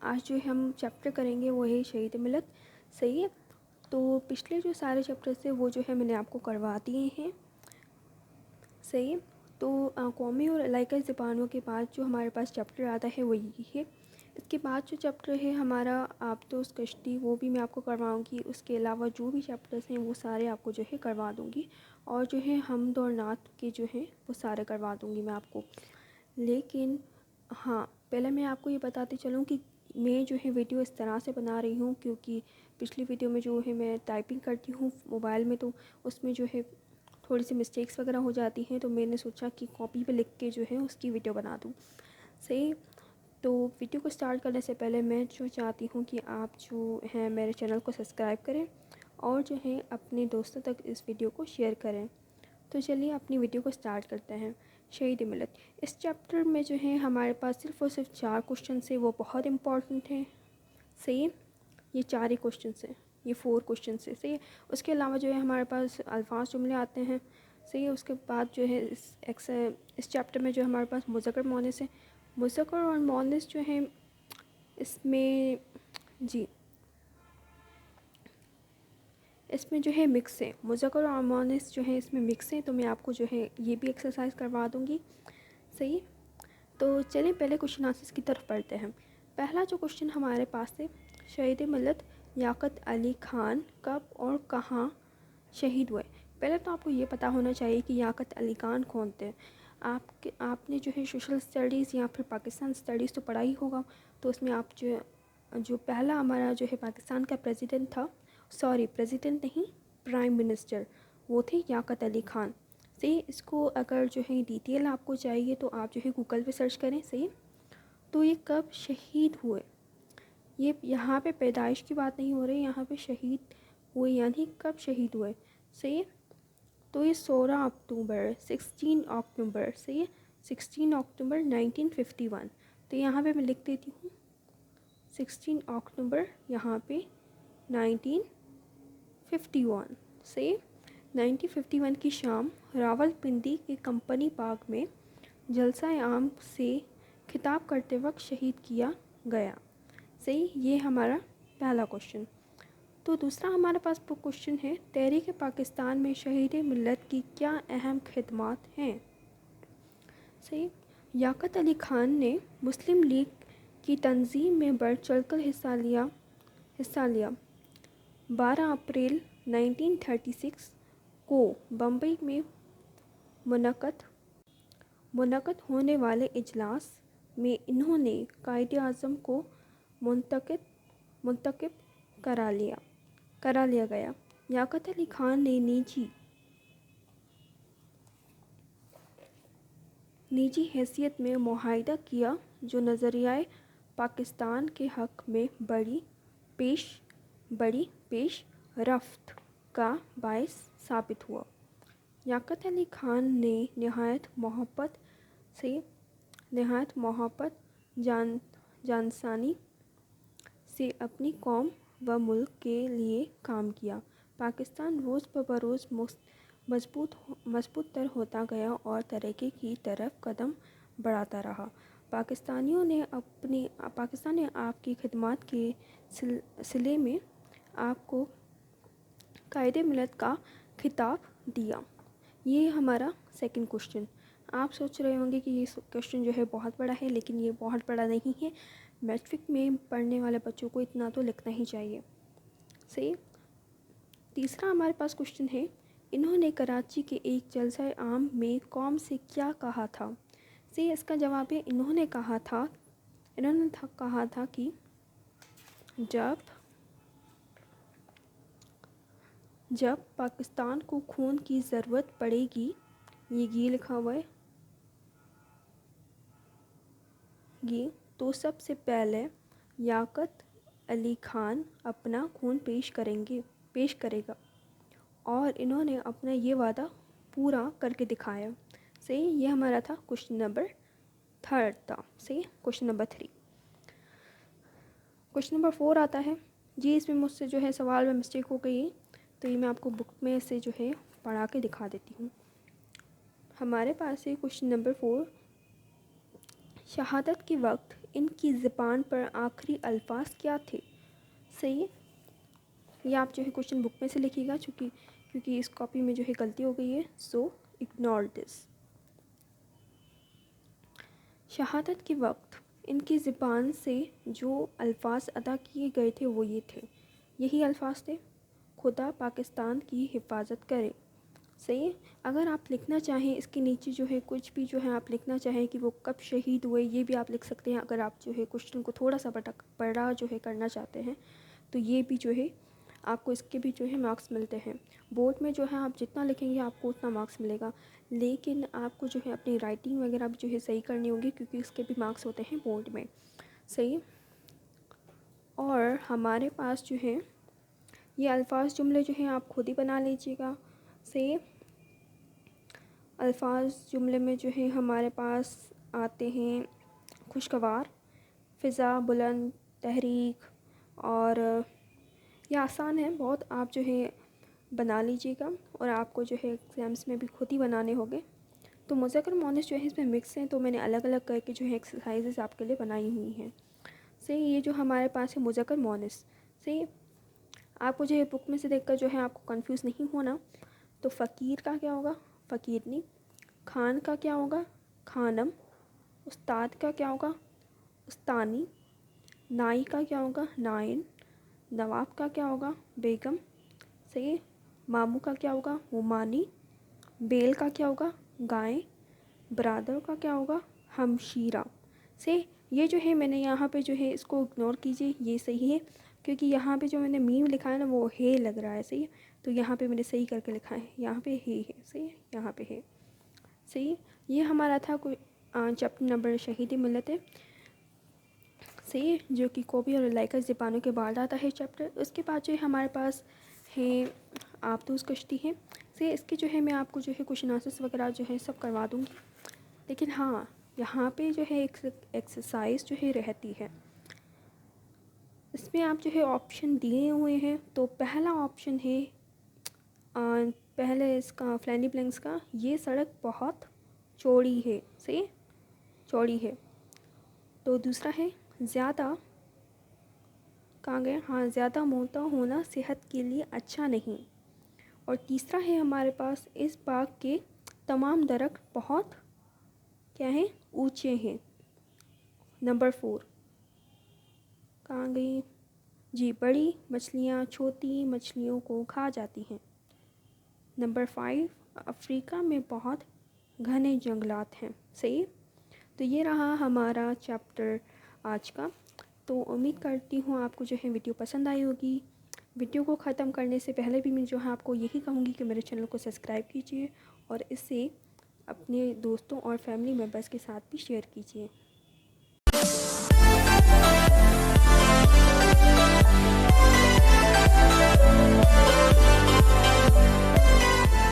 آج جو ہم چیپٹر کریں گے وہ ہے شہید ملت. صحیح ہے. تو پچھلے جو سارے چیپٹرس تھے وہ جو ہے میں نے آپ کو کروا دیے ہیں. صحیح ہے. تو قومی اور علاقائی زبانوں کے بعد جو ہمارے پاس چیپٹر آتا ہے وہ یہی ہے. اس کے بعد جو چیپٹر ہے ہمارا آبدوز کشتی، وہ بھی میں آپ کو کرواؤں گی. اس کے علاوہ جو بھی چیپٹرس ہیں وہ سارے آپ کو جو ہے کروا دوں گی، اور جو ہے حمد اور نعت کے جو ہیں وہ سارے کروا دوں گی میں آپ کو. لیکن ہاں، پہلے میں آپ کو یہ بتاتی چلوں کہ میں جو ہے ویڈیو اس طرح سے بنا رہی ہوں، کیونکہ پچھلی ویڈیو میں جو ہے میں ٹائپنگ کرتی ہوں موبائل میں، تو اس میں جو ہے تھوڑی سی مسٹیکس وغیرہ ہو جاتی ہیں، تو میں نے سوچا کہ کاپی پہ لکھ کے جو ہے اس کی ویڈیو بنا دوں. صحیح. تو ویڈیو کو سٹارٹ کرنے سے پہلے میں جو چاہتی ہوں کہ آپ جو ہیں میرے چینل کو سبسکرائب کریں اور جو ہے اپنے دوستوں تک اس ویڈیو کو شیئر کریں. تو چلیے اپنی ویڈیو کو سٹارٹ کرتے ہیں. شہید ملت. اس چیپٹر میں جو ہے ہمارے پاس صرف اور صرف 4 کوشچنس ہیں، وہ بہت امپورٹنٹ ہیں. صحیح. یہ 4 ہی کوشچنس ہیں، یہ 4 کوشچنس ہیں. صحیح. اس کے علاوہ جو ہے ہمارے پاس الفاظ جملے آتے ہیں. صحیح. اس کے بعد جو ہے اس چیپٹر میں جو ہمارے پاس مذکر مؤنث ہے. مذکر اور مؤنث جو ہیں اس میں اس میں جو ہے مکس ہے. مذکر اور مؤنث جو ہے اس میں مکس ہے، تو میں آپ کو جو ہے یہ بھی ایکسرسائز کروا دوں گی. صحیح. تو چلیں پہلے کوشچن آنسرز کی طرف پڑھتے ہیں. پہلا جو کوشچن ہمارے پاس ہے، شہید ملت لیاقت علی خان کب اور کہاں شہید ہوئے؟ پہلے تو آپ کو یہ پتہ ہونا چاہیے کہ لیاقت علی خان کون تھے. آپ نے جو ہے سوشل اسٹڈیز یا پھر پاکستان اسٹڈیز تو پڑھا ہی ہوگا. تو اس میں آپ جو پہلا ہمارا جو ہے پاکستان کا پریزیڈنٹ نہیں، پرائم منسٹر، وہ تھے لیاقت علی خان. صحیح. اس کو اگر جو ہے ڈیٹیل آپ کو چاہیے تو آپ جو ہے گوگل پہ سرچ کریں. صحیح. تو یہ کب شہید ہوئے؟ یہ یہاں پہ پیدائش کی بات نہیں ہو رہی، یہاں پہ شہید ہوئے یعنی کب شہید ہوئے. صحیح. تو یہ 16 اکتوبر. صحیح. 16 اکتوبر 1951. تو یہاں پہ میں لکھ دیتی ہوں 16 اکتوبر یہاں پہ 1951. صحیح. 1951 کی شام راول پنڈی کے کمپنی باغ میں جلسہ عام سے خطاب کرتے وقت شہید کیا گیا. صحیح. یہ ہمارا پہلا کوشچن. تو دوسرا ہمارے پاس کوشچن ہے، تحریک پاکستان میں شہید ملت کی کیا اہم خدمات ہیں؟ صحیح. لیاقت علی خان نے مسلم لیگ کی تنظیم میں بڑھ چڑھ کر حصہ لیا. 12 اپریل 1936 کو بمبئی میں منعقد ہونے والے اجلاس میں انہوں نے قائد اعظم کو منتخب کرا لیا گیا. لیاقت علی خان نے نجی حیثیت میں معاہدہ کیا جو نظریۂ پاکستان کے حق میں بڑی پیش رفت کا باعث ثابت ہوا. لیاقت علی خان نے نہایت محبت جانشانی سے اپنی قوم و ملک کے لیے کام کیا. پاکستان روز بروز مضبوط تر ہوتا گیا اور ترقی کی طرف قدم بڑھاتا رہا. پاکستان نے آپ کی خدمات کے صلے میں آپ کو قائد ملت کا خطاب دیا. یہ ہمارا سیکنڈ کوشچن. آپ سوچ رہے ہوں گے کہ یہ کوشچن جو ہے بہت بڑا ہے، لیکن یہ بہت بڑا نہیں ہے. میٹرک میں پڑھنے والے بچوں کو اتنا تو لکھنا ہی چاہیے. صحیح. تیسرا ہمارے پاس کوشچن ہے، انہوں نے کراچی کے ایک جلسہ عام میں قوم سے کیا کہا تھا؟ صحیح. اس کا جواب ہے، انہوں نے کہا تھا کہ جب پاکستان کو خون کی ضرورت پڑے گی، یہ لکھا ہوا ہے تو سب سے پہلے لیاقت علی خان اپنا خون پیش کرے گا، اور انہوں نے اپنا یہ وعدہ پورا کر کے دکھایا. صحیح. یہ ہمارا تھا کوشچن نمبر 3 تھا. صحیح. Question number 3. کوشچن نمبر 4 آتا ہے. اس میں مجھ سے جو ہے سوال میں مسٹیک ہو گئی ہے، تو یہ میں آپ کو بک میں سے جو ہے پڑھا کے دکھا دیتی ہوں. ہمارے پاس ہے کوشچن نمبر 4. شہادت کے وقت ان کی زبان پر آخری الفاظ کیا تھے؟ صحیح ہے. یہ آپ جو ہے کوشچن بک میں سے لکھیے گا کیونکہ اس کاپی میں جو ہے غلطی ہو گئی ہے. سو اگنور دس. شہادت کے وقت ان کی زبان سے جو الفاظ ادا کیے گئے تھے وہ یہ تھے. یہی الفاظ تھے: خدا پاکستان کی حفاظت کرے. صحیح. اگر آپ لکھنا چاہیں اس کے نیچے جو ہے کچھ بھی جو ہے آپ لکھنا چاہیں کہ وہ کب شہید ہوئے، یہ بھی آپ لکھ سکتے ہیں. اگر آپ جو ہے کوشچن کو تھوڑا سا بڑا جو ہے کرنا چاہتے ہیں تو یہ بھی جو ہے آپ کو اس کے بھی جو ہے مارکس ملتے ہیں. بورڈ میں جو ہے آپ جتنا لکھیں گے آپ کو اتنا مارکس ملے گا، لیکن آپ کو جو ہے اپنی رائٹنگ وغیرہ بھی جو ہے صحیح کرنی ہوگی کیونکہ اس کے بھی مارکس ہوتے ہیں بورڈ میں. صحیح. اور ہمارے پاس جو ہے یہ الفاظ جملے جو ہیں آپ خود ہی بنا لیجیے گا. صحیح. الفاظ جملے میں جو ہے ہمارے پاس آتے ہیں خوشگوار، فضا، بلند، تحریک، اور یہ آسان ہے بہت. آپ جو ہے بنا لیجیے گا اور آپ کو جو ہے ایگزامس میں بھی خود ہی بنانے ہوں گے. تو مذکر مؤنث جو ہے اس میں مکس ہیں تو میں نے الگ الگ کر کے جو ہے ایکسرسائزز آپ کے لیے بنائی ہوئی ہیں. صحیح. یہ جو ہمارے پاس ہے مذکر مؤنث. صحیح. آپ کو جو ہے بک میں سے دیکھ کر جو ہے آپ کو کنفیوز نہیں ہونا. تو فقیر کا کیا ہوگا؟ فقیرنی. خان کا کیا ہوگا؟ خانم. استاد کا کیا ہوگا؟ استانی. نائی کا کیا ہوگا؟ نائن. نواب کا کیا ہوگا؟ بیگم. صحیح. ماموں کا کیا ہوگا؟ ممانی. بیل کا کیا ہوگا؟ گائے. برادر کا کیا ہوگا؟ ہمشیرہ. صحیح. یہ جو ہے میں نے یہاں پہ جو ہے اس کو اگنور کیجیے، یہ صحیح ہے کیونکہ یہاں پہ جو میں نے میم لکھا ہے نا وہ ہے لگ رہا ہے. صحیح. تو یہاں پہ میں نے صحیح کر کے لکھا ہے، یہاں پہ ہے. صحیح. یہاں پہ ہے. صحیح. یہ ہمارا تھا کوئی چیپٹر نمبر شہید ملت ہے. صحیح. جو کہ قومی اور علاقائی زبانوں کے بعد آتا ہے چیپٹر. اس کے بعد جو ہے ہمارے پاس ہے آبدوز کشتی ہے. صحیح. اس کے جو ہے میں آپ کو جو ہے کچھ ناسس وغیرہ جو ہے سب کروا دوں گی، لیکن ہاں یہاں پہ جو ہے ایک ایکسرسائز جو ہے رہتی ہے. اس میں آپ جو ہے آپشن دیے ہوئے ہیں. تو پہلا آپشن ہے پہلے اس کا فلینی بلینکس کا، یہ سڑک بہت چوڑی ہے. صحیح. چوڑی ہے. تو دوسرا ہے زیادہ کہاں گئے؟ ہاں زیادہ موٹا ہونا صحت کے لیے اچھا نہیں. اور تیسرا ہے ہمارے پاس اس باغ کے تمام درخت بہت کیا ہیں؟ اونچے ہیں. نمبر 4 کہاں گئی؟ جی، بڑی مچھلیاں چھوٹی مچھلیوں کو کھا جاتی ہیں. نمبر 5 افریقہ میں بہت گھنے جنگلات ہیں. صحیح. تو یہ رہا ہمارا چیپٹر آج کا. تو امید کرتی ہوں آپ کو جو ہے ویڈیو پسند آئی ہوگی. ویڈیو کو ختم کرنے سے پہلے بھی میں جو ہے آپ کو یہی کہوں گی کہ میرے چینل کو سبسکرائب کیجیے اور اس سے اپنے دوستوں اور فیملی ممبرس کے ساتھ بھی شیئر کیجیے.